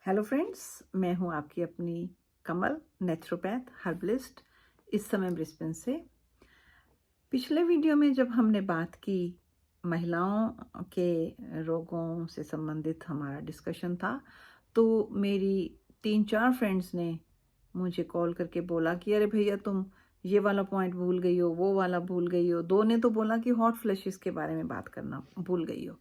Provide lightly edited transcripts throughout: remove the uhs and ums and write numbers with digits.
Hello friends, मैं हूं आपकी अपनी कमल, नेचुरोपैथ हर्बलिस्ट, इस समय ब्रिस्बेन से। पिछले वीडियो में जब हमने बात की, महिलाओं के रोगों से संबंधित हमारा डिस्कशन था, तो मेरी 3-4 फ्रेंड्स ने मुझे कॉल करके बोला कि अरे भैया, तुम ये वाला पॉइंट भूल गई हो, वो वाला भूल गई हो। 2 ने तो बोला कि हॉट फ्लैशेस के बारे में बात करना भूल गई हो।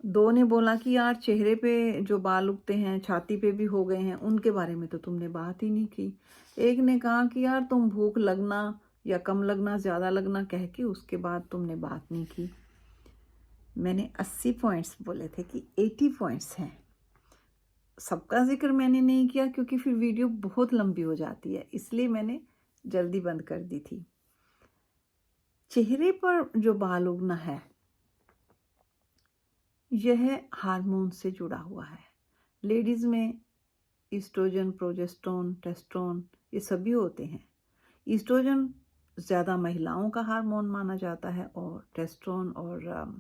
2 ने बोला कि यार, चेहरे पे जो बाल उगते हैं, छाती पे भी हो गए हैं, उनके बारे में तो तुमने बात ही नहीं की। एक ने कहा कि यार, तुम भूख लगना या कम लगना, ज़्यादा लगना कह के उसके बाद तुमने बात नहीं की। मैंने 80 पॉइंट्स बोले थे कि 80 पॉइंट्स हैं। सबका जिक्र मैंने नहीं किया क्योंकि फिर वीडियो बहुत लंबी हो जाती है, इसलिए मैंने जल्दी बंद कर दी थी। चेहरे पर जो बाल उगना है, यह हार्मोन से जुड़ा हुआ है। लेडीज़ में ईस्ट्रोजन, प्रोजेस्टेरोन, टेस्टोन, ये सभी होते हैं। ईस्ट्रोजन ज़्यादा महिलाओं का हार्मोन माना जाता है और टेस्टोन और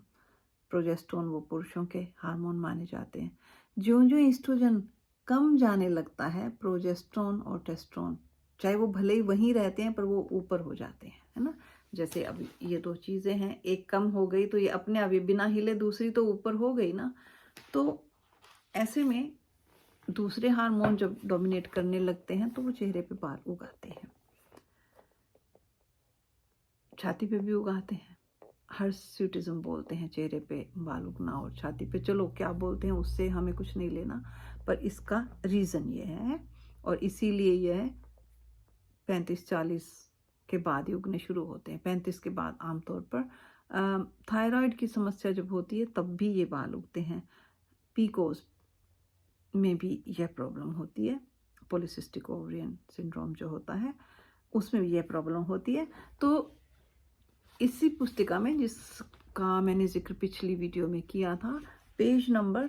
प्रोजेस्टेरोन वो पुरुषों के हार्मोन माने जाते हैं। जो ईस्ट्रोजन कम जाने लगता है, प्रोजेस्टेरोन और टेस्टोन, चाहे वो भले ही वहीं रहते हैं पर वो ऊपर हो जाते हैं, है ना। जैसे अब ये 2 चीज़ें हैं, एक कम हो गई तो ये अपने आप ही बिना हिले दूसरी तो ऊपर हो गई ना। तो ऐसे में दूसरे हार्मोन जब डोमिनेट करने लगते हैं तो वो चेहरे पे बाल उगाते हैं, छाती पे भी उगाते हैं। हर्सूटिज्म बोलते हैं चेहरे पे बाल उगना और छाती पे। चलो क्या बोलते हैं उससे हमें कुछ नहीं लेना, पर इसका रीज़न ये है और इसीलिए यह 35-40 के बाद ही उगने शुरू होते हैं। 35 के बाद आमतौर पर थायराइड की समस्या जब होती है तब भी ये बाल उगते हैं। पीकोस में भी यह प्रॉब्लम होती है। पॉलीसिस्टिक ओवरियन सिंड्रोम जो होता है, उसमें भी यह प्रॉब्लम होती है। तो इसी पुस्तिका में, जिसका मैंने जिक्र पिछली वीडियो में किया था, पेज नंबर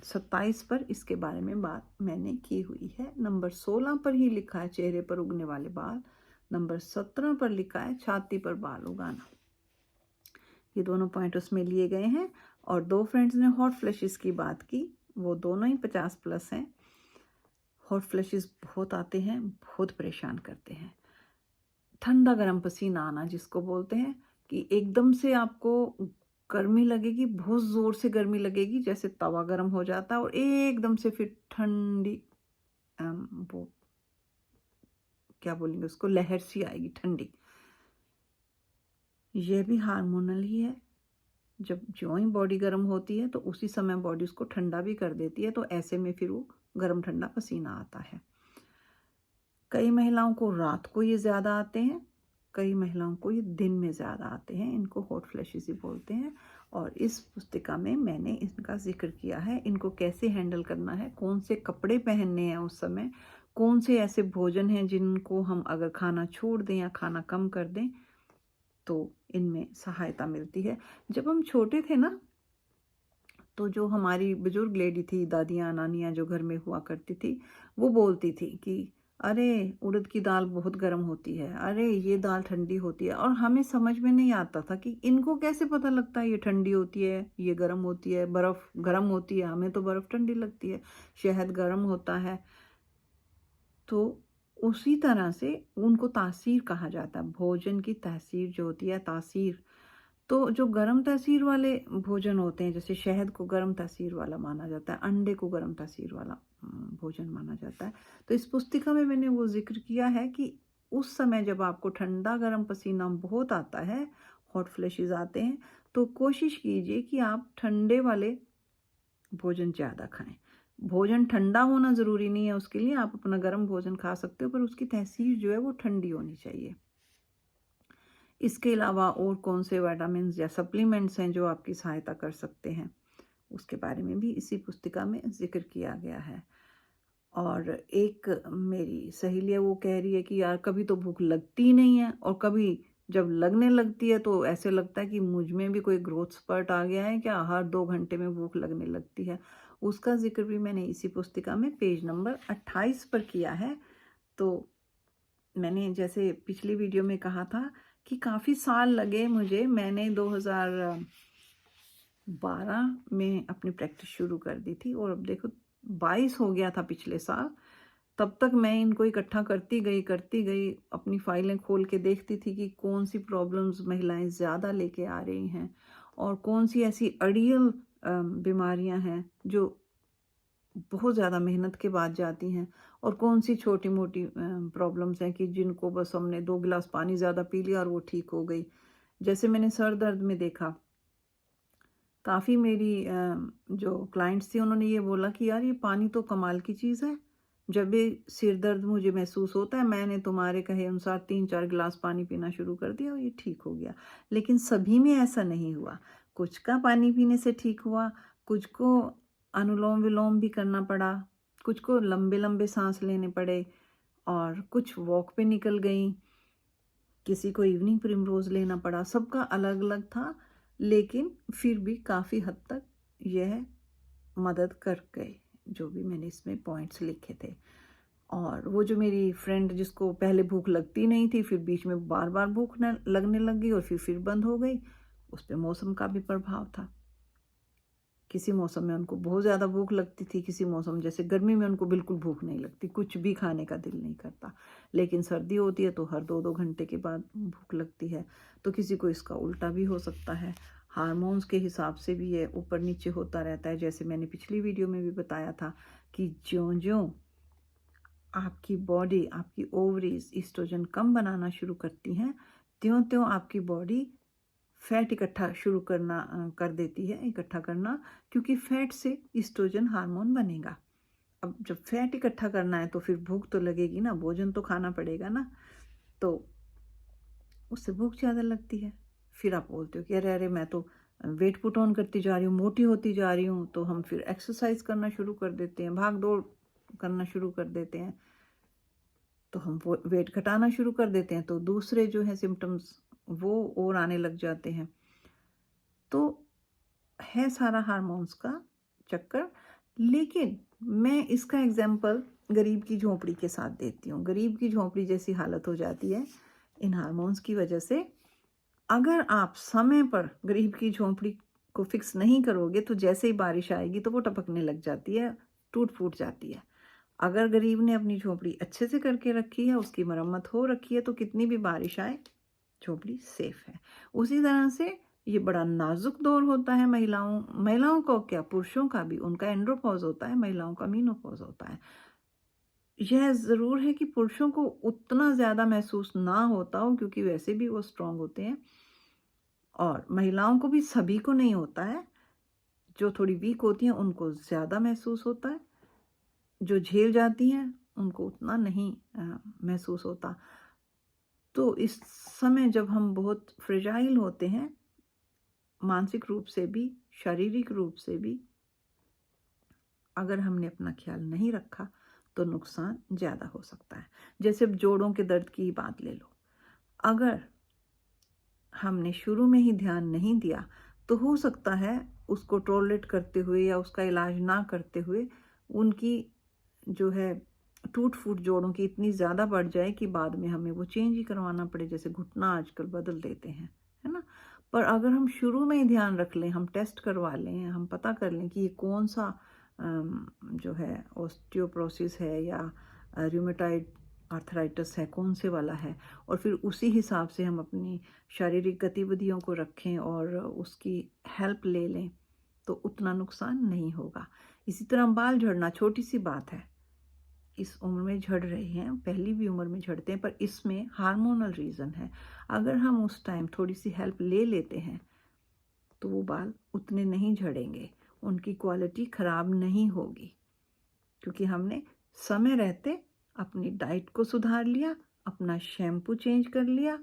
27 पर इसके बारे में बात मैंने की हुई है। नंबर 16 पर ही लिखा है चेहरे पर उगने वाले बाल, नंबर 17 पर लिखा है छाती पर बाल उगाना। ये दोनों पॉइंट उसमें लिए गए हैं। और 2 फ्रेंड्स ने हॉट फ्लैशेस की बात की, वो दोनों ही 50+ हैं। हॉट फ्लैशेस बहुत आते हैं, बहुत परेशान करते हैं। ठंडा गर्म पसीना आना जिसको बोलते हैं, कि एकदम से आपको गर्मी लगेगी, बहुत ज़ोर से गर्मी लगेगी, जैसे तवा गर्म हो जाता है, और एकदम से फिर ठंडी वो क्या बोलेंगे उसको, लहर सी आएगी ठंडी। यह भी हार्मोनल ही है। जब ज्यों ही बॉडी गर्म होती है तो उसी समय बॉडी उसको ठंडा भी कर देती है, तो ऐसे में फिर वो गर्म ठंडा पसीना आता है। कई महिलाओं को रात को ये ज़्यादा आते हैं, कई महिलाओं को ये दिन में ज़्यादा आते हैं। इनको हॉट फ्लैशेस ही बोलते हैं। और इस पुस्तिका में मैंने इनका जिक्र किया है, इनको कैसे हैंडल करना है, कौन से कपड़े पहनने हैं उस समय, कौन से ऐसे भोजन हैं जिनको हम अगर खाना छोड़ दें या खाना कम कर दें तो इनमें सहायता मिलती है। जब हम छोटे थे ना, तो जो हमारी बुजुर्ग लेडी थी, दादियाँ नानियाँ जो घर में हुआ करती थी, वो बोलती थी कि अरे, उड़द की दाल बहुत गर्म होती है, अरे ये दाल ठंडी होती है। और हमें समझ में नहीं आता था कि इनको कैसे पता लगता है ये ठंडी होती है, ये गर्म होती है। बर्फ़ गर्म होती है, हमें तो बर्फ़ ठंडी लगती है। शहद गर्म होता है। तो उसी तरह से उनको तासीर कहा जाता है। भोजन की तासीर जो होती है, तासीर, तो जो गर्म तासीर वाले भोजन होते हैं, जैसे शहद को गर्म तासीर वाला माना जाता है, अंडे को गर्म तासीर वाला भोजन माना जाता है। तो इस पुस्तिका में मैंने वो जिक्र किया है कि उस समय जब आपको ठंडा गर्म पसीना बहुत आता है, हॉट फ्लैशेस आते हैं, तो कोशिश कीजिए कि आप ठंडे वाले भोजन ज़्यादा खाएं। भोजन ठंडा होना ज़रूरी नहीं है, उसके लिए आप अपना गर्म भोजन खा सकते हो, पर उसकी तासीर जो है वो ठंडी होनी चाहिए। इसके अलावा और कौन से विटामिन्स या सप्लीमेंट्स हैं जो आपकी सहायता कर सकते हैं, उसके बारे में भी इसी पुस्तिका में जिक्र किया गया है। और एक मेरी सहेली है, वो कह रही है कि यार, कभी तो भूख लगती ही नहीं है, और कभी जब लगने लगती है तो ऐसे लगता है कि मुझ में भी कोई ग्रोथ स्पर्ट आ गया है क्या, हर 2 घंटे में भूख लगने लगती है। उसका जिक्र भी मैंने इसी पुस्तिका में पेज नंबर 28 पर किया है। तो मैंने जैसे पिछली वीडियो में कहा था कि काफ़ी साल लगे मुझे, मैंने 2012 में अपनी प्रैक्टिस शुरू कर दी थी, और अब देखो 22 हो गया था पिछले साल, तब तक मैं इनको इकट्ठा करती गई, अपनी फाइलें खोल के देखती थी कि कौन सी प्रॉब्लम्स महिलाएं ज़्यादा लेके आ रही हैं और कौन सी ऐसी अड़ियल बीमारियां हैं जो बहुत ज़्यादा मेहनत के बाद जाती हैं, और कौन सी छोटी मोटी प्रॉब्लम्स हैं कि जिनको बस हमने 2 गिलास पानी ज़्यादा पी लिया और वो ठीक हो गई। जैसे मैंने सर दर्द में देखा, काफ़ी मेरी जो क्लाइंट्स थी उन्होंने ये बोला कि यार ये पानी तो कमाल की चीज़ है, जब भी सिर दर्द मुझे महसूस होता है मैंने तुम्हारे कहे अनुसार 3-4 गिलास पानी पीना शुरू कर दिया और ये ठीक हो गया। लेकिन सभी में ऐसा नहीं हुआ, कुछ का पानी पीने से ठीक हुआ, कुछ को अनुलोम विलोम भी करना पड़ा, कुछ को लंबे लंबे सांस लेने पड़े, और कुछ वॉक पे निकल गई, किसी को इवनिंग प्रिमरोज लेना पड़ा, सबका अलग अलग था, लेकिन फिर भी काफ़ी हद तक यह मदद कर गए जो भी मैंने इसमें पॉइंट्स लिखे थे। और वो जो मेरी फ्रेंड जिसको पहले भूख लगती नहीं थी, फिर बीच में बार बार भूख लगने लग गई और फिर बंद हो गई, उस पर मौसम का भी प्रभाव था। किसी मौसम में उनको बहुत ज़्यादा भूख लगती थी, किसी मौसम जैसे गर्मी में उनको बिल्कुल भूख नहीं लगती, कुछ भी खाने का दिल नहीं करता, लेकिन सर्दी होती है तो हर 2-2 घंटे के बाद भूख लगती है। तो किसी को इसका उल्टा भी हो सकता है। हार्मोन्स के हिसाब से भी ये ऊपर नीचे होता रहता है, जैसे मैंने पिछली वीडियो में भी बताया था कि ज्यों-ज्यों आपकी बॉडी, आपकी ओवरीज ईस्ट्रोजन कम बनाना शुरू करती हैं, त्यों-त्यों आपकी बॉडी फैट इकट्ठा शुरू करना कर देती है, इकट्ठा करना, क्योंकि फैट से ईस्ट्रोजन हार्मोन बनेगा। अब जब फैट इकट्ठा करना है तो फिर भूख तो लगेगी ना, भोजन तो खाना पड़ेगा ना, तो उससे भूख ज़्यादा लगती है। फिर आप बोलते हो कि अरे अरे मैं तो वेट पुट ऑन करती जा रही हूँ, मोटी होती जा रही हूँ, तो हम फिर एक्सरसाइज करना शुरू कर देते हैं, भाग दौड़ करना शुरू कर देते हैं, तो हम वो वेट घटाना शुरू कर देते हैं, तो दूसरे जो है सिम्टम्स वो और आने लग जाते हैं। तो है सारा हार्मोन्स का चक्कर। लेकिन मैं इसका एग्जाम्पल गरीब की झोंपड़ी के साथ देती हूँ। गरीब की झोंपड़ी जैसी हालत हो जाती है इन हार्मोन्स की वजह से। अगर आप समय पर गरीब की झोंपड़ी को फिक्स नहीं करोगे तो जैसे ही बारिश आएगी तो वो टपकने लग जाती है, टूट फूट जाती है। अगर गरीब ने अपनी झोंपड़ी अच्छे से करके रखी है, उसकी मरम्मत हो रखी है, तो कितनी भी बारिश आए झोंपड़ी सेफ है। उसी तरह से ये बड़ा नाजुक दौर होता है महिलाओं को क्या, पुरुषों का भी, उनका एंड्रोपॉज होता है, महिलाओं का मीनोपॉज होता है। यह ज़रूर है कि पुरुषों को उतना ज़्यादा महसूस ना होता हो क्योंकि वैसे भी वो स्ट्रांग होते हैं, और महिलाओं को भी सभी को नहीं होता है, जो थोड़ी वीक होती हैं उनको ज़्यादा महसूस होता है, जो झेल जाती हैं उनको उतना नहीं महसूस होता। तो इस समय जब हम बहुत फ्रेजाइल होते हैं, मानसिक रूप से भी, शारीरिक रूप से भी, अगर हमने अपना ख्याल नहीं रखा तो नुकसान ज़्यादा हो सकता है। जैसे अब जोड़ों के दर्द की बात ले लो, अगर हमने शुरू में ही ध्यान नहीं दिया तो हो सकता है उसको टॉलरेट करते हुए या उसका इलाज ना करते हुए उनकी जो है टूट फूट जोड़ों की इतनी ज़्यादा बढ़ जाए कि बाद में हमें वो चेंज ही करवाना पड़े, जैसे घुटना आजकल बदल देते हैं, है ना। पर अगर हम शुरू में ही ध्यान रख लें, हम टेस्ट करवा लें, हम पता कर लें कि ये कौन सा जो है ऑस्टियोपोरोसिस है या रूमेटॉइड आर्थराइटिस है, कौन से वाला है, और फिर उसी हिसाब से हम अपनी शारीरिक गतिविधियों को रखें और उसकी हेल्प ले लें तो उतना नुकसान नहीं होगा। इसी तरह बाल झड़ना छोटी सी बात है, इस उम्र में झड़ रहे हैं, पहली भी उम्र में झड़ते हैं, पर इसमें हार्मोनल रीज़न है। अगर हम उस टाइम थोड़ी सी हेल्प ले लेते हैं तो वो बाल उतने नहीं झड़ेंगे, उनकी क्वालिटी ख़राब नहीं होगी, क्योंकि हमने समय रहते अपनी डाइट को सुधार लिया, अपना शैम्पू चेंज कर लिया,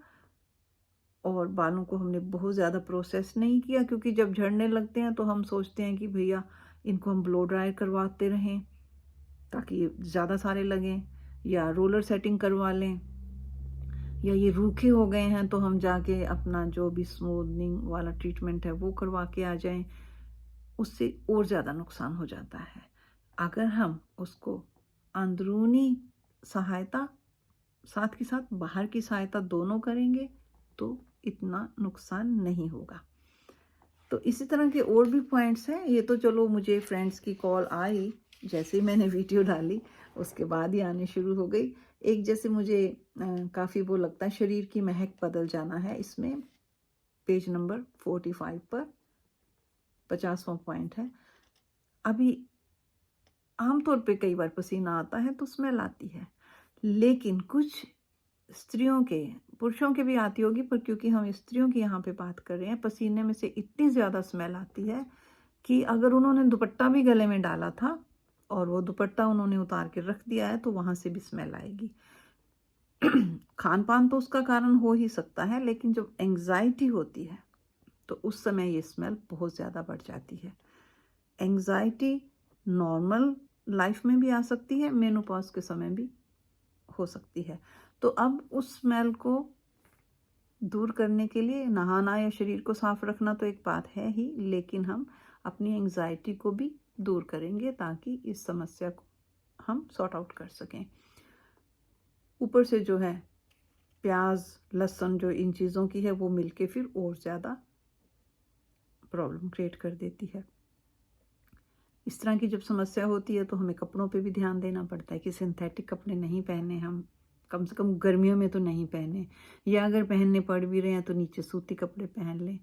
और बालों को हमने बहुत ज़्यादा प्रोसेस नहीं किया, क्योंकि जब झड़ने लगते हैं तो हम सोचते हैं कि भैया इनको हम ब्लो ड्राई करवाते रहें ताकि ये ज़्यादा सारे लगें, या रोलर सेटिंग करवा लें, या ये रूखे हो गए हैं तो हम जाके अपना जो भी स्मूथनिंग वाला ट्रीटमेंट है वो करवा के आ जाएं। उससे और ज़्यादा नुकसान हो जाता है। अगर हम उसको अंदरूनी सहायता साथ के साथ बाहर की सहायता दोनों करेंगे तो इतना नुकसान नहीं होगा। तो इसी तरह के और भी पॉइंट्स हैं। ये तो चलो मुझे फ्रेंड्स की कॉल आई जैसे ही मैंने वीडियो डाली उसके बाद ही आने शुरू हो गई। एक जैसे मुझे काफ़ी वो लगता है शरीर की महक बदल जाना है। इसमें पेज नंबर 45 पर 50वां पॉइंट है। अभी आमतौर पे कई बार पसीना आता है तो स्मेल आती है, लेकिन कुछ स्त्रियों के, पुरुषों के भी आती होगी, पर क्योंकि हम स्त्रियों की यहाँ पे बात कर रहे हैं, पसीने में से इतनी ज़्यादा स्मेल आती है कि अगर उन्होंने दुपट्टा भी गले में डाला था और वो दुपट्टा उन्होंने उतार के रख दिया है तो वहाँ से भी स्मेल आएगी। खान पान तो उसका कारण हो ही सकता है, लेकिन जब एंग्जाइटी होती है तो उस समय ये स्मेल बहुत ज़्यादा बढ़ जाती है। एंग्जाइटी नॉर्मल लाइफ में भी आ सकती है, मेनोपॉज के समय भी हो सकती है। तो अब उस स्मेल को दूर करने के लिए नहाना या शरीर को साफ रखना तो एक बात है ही, लेकिन हम अपनी एंग्जाइटी को भी दूर करेंगे ताकि इस समस्या को हम सॉर्ट आउट कर सकें। ऊपर से जो है प्याज, लहसुन जो इन चीज़ों की है वो मिलके फिर और ज़्यादा प्रॉब्लम क्रिएट कर देती है। इस तरह की जब समस्या होती है तो हमें कपड़ों पे भी ध्यान देना पड़ता है कि सिंथेटिक कपड़े नहीं पहने, हम कम से कम गर्मियों में तो नहीं पहने, या अगर पहनने पड़ भी रहे हैं तो नीचे सूती कपड़े पहन लें।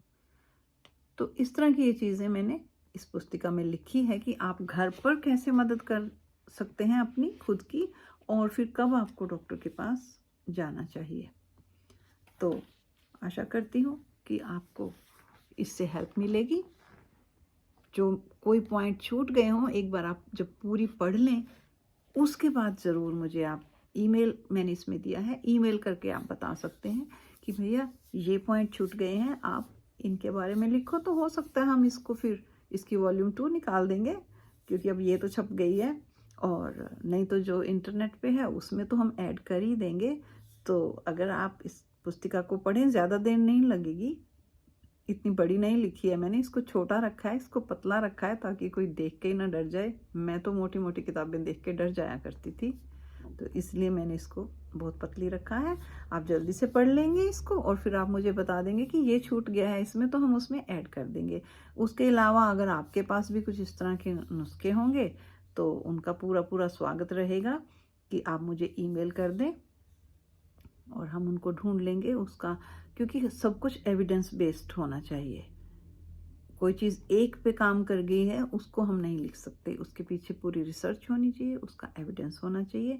तो इस तरह की ये चीज़ें मैंने इस पुस्तिका में लिखी है कि आप घर पर कैसे मदद कर सकते हैं अपनी खुद की, और फिर कब आपको डॉक्टर के पास जाना चाहिए। तो आशा करती हूँ कि आपको इससे हेल्प मिलेगी। जो कोई पॉइंट छूट गए हों, एक बार आप जब पूरी पढ़ लें उसके बाद ज़रूर मुझे आप ईमेल, मैंने इसमें दिया है, ईमेल करके आप बता सकते हैं कि भैया ये पॉइंट छूट गए हैं, आप इनके बारे में लिखो। तो हो सकता है हम इसको फिर इसकी वॉल्यूम 2 निकाल देंगे, क्योंकि अब ये तो छप गई है, और नहीं तो जो इंटरनेट पे है उसमें तो हम ऐड कर ही देंगे। तो अगर आप इस पुस्तिका को पढ़ें, ज़्यादा देर नहीं लगेगी, इतनी बड़ी नहीं लिखी है मैंने, इसको छोटा रखा है, इसको पतला रखा है ताकि कोई देख के ही ना डर जाए। मैं तो मोटी मोटी किताबें देख के डर जाया करती थी, तो इसलिए मैंने इसको बहुत पतली रखा है। आप जल्दी से पढ़ लेंगे इसको और फिर आप मुझे बता देंगे कि ये छूट गया है इसमें, तो हम उसमें ऐड कर देंगे। उसके अलावा अगर आपके पास भी कुछ इस तरह के नुस्खे होंगे तो उनका पूरा पूरा स्वागत रहेगा कि आप मुझे ईमेल कर दें और हम उनको ढूंढ लेंगे उसका, क्योंकि सब कुछ एविडेंस बेस्ड होना चाहिए। कोई चीज़ एक पे काम कर गई है उसको हम नहीं लिख सकते, उसके पीछे पूरी रिसर्च होनी चाहिए, उसका एविडेंस होना चाहिए,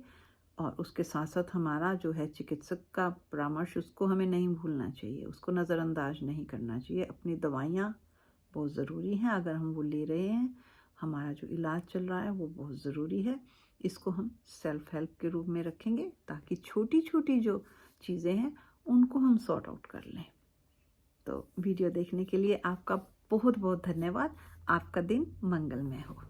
और उसके साथ साथ हमारा जो है चिकित्सक का परामर्श उसको हमें नहीं भूलना चाहिए, उसको नज़रअंदाज नहीं करना चाहिए। अपनी दवाइयाँ बहुत ज़रूरी हैं, अगर हम वो ले रहे हैं, हमारा जो इलाज चल रहा है वो बहुत ज़रूरी है। इसको हम सेल्फ हेल्प के रूप में रखेंगे ताकि छोटी छोटी जो चीज़ें हैं उनको हम सॉर्ट आउट कर लें। तो वीडियो देखने के लिए आपका बहुत बहुत धन्यवाद। आपका दिन मंगलमय हो।